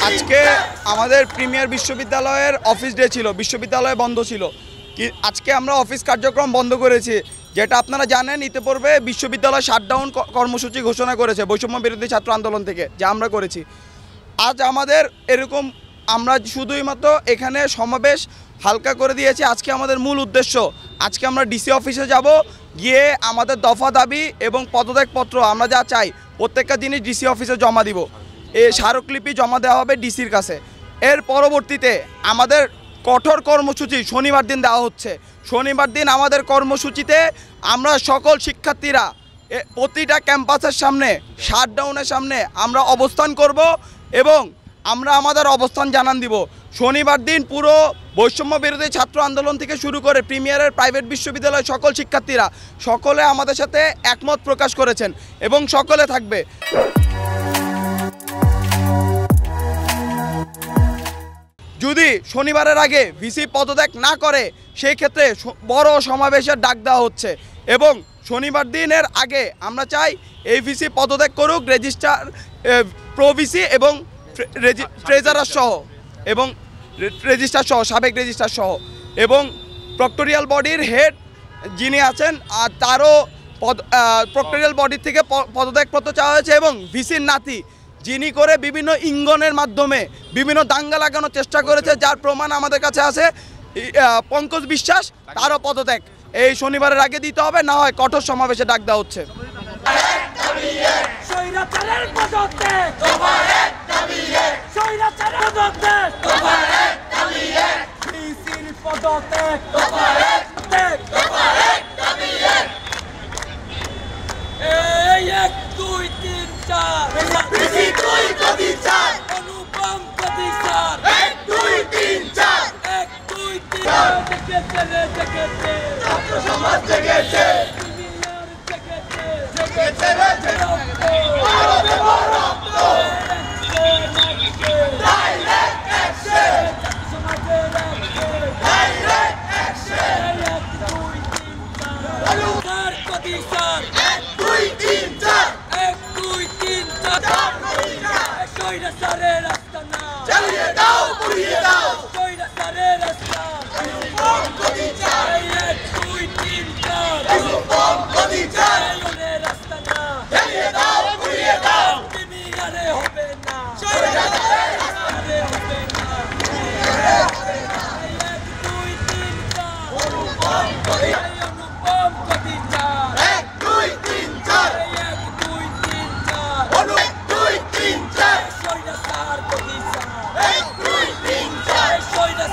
আজকে আমাদের প্রিমিয়ার বিশ্ববিদ্যালয়ের অফিস ডে ছিল, বিশ্ববিদ্যালয় বন্ধ ছিল। আজকে আমরা অফিস কার্যক্রম বন্ধ করেছি, যেটা আপনারা জানেন ইতিপূর্বে বিশ্ববিদ্যালয় শাটডাউন কর্মসূচি ঘোষণা করেছে বৈষম্য বিরোধী ছাত্র আন্দোলন থেকে, যা আমরা করেছি। আজ আমাদের এরকম আমরা শুধুই মাত্র এখানে সমাবেশ হালকা করে দিয়েছি। আজকে আমাদের মূল উদ্দেশ্য, আজকে আমরা ডিসি অফিসে যাব, গিয়ে আমাদের দফা দাবি এবং পদত্যাগপত্র আমরা যা চাই প্রত্যেকটা জিনিস ডিসি অফিসে জমা দিব। এই স্মারকলিপি জমা দেওয়া হবে ডিসির কাছে। এর পরবর্তীতে আমাদের কঠোর কর্মসূচি শনিবার দিন দেওয়া হচ্ছে। শনিবার দিন আমাদের কর্মসূচিতে আমরা সকল শিক্ষার্থীরা প্রতিটা ক্যাম্পাসের সামনে, শাটডাউনের সামনে আমরা অবস্থান করব এবং আমরা আমাদের অবস্থান জানান দিব। শনিবার দিন পুরো বৈষম্য বিরোধী ছাত্র আন্দোলন থেকে শুরু করে প্রিমিয়ারের প্রাইভেট বিশ্ববিদ্যালয় সকল শিক্ষার্থীরা সকলে আমাদের সাথে একমত প্রকাশ করেছেন এবং সকলে থাকবে। যদি শনিবারের আগে ভিসি পদত্যাগ না করে সেই ক্ষেত্রে বড় সমাবেশের ডাক দেওয়া হচ্ছে এবং শনিবার দিনের আগে আমরা চাই এই ভিসি পদত্যাগ করুক, রেজিস্ট্রার প্রভিসি এবং ট্রেজারার সহ এবং রেজিস্ট্রার সহ, সাবেক রেজিস্ট্রার সহ এবং প্রক্টোরিয়াল বডির হেড যিনি আছেন আর তারও প্রক্টোরিয়াল বডির থেকে পদত্যাগপত্র চাওয়া হয়েছে এবং ভিসির নাতি যিনি করে বিভিন্ন ইঙ্গনের মাধ্যমে বিভিন্ন দাঙ্গা লাগানোর চেষ্টা করেছে, যার প্রমাণ আমাদের কাছে আছে, পঙ্কজ বিশ্বাস, তারও পদত্যাগ এই শনিবারের আগে দিতে হবে, না হয় কঠোর সমাবেশে ডাক দেওয়া হচ্ছে।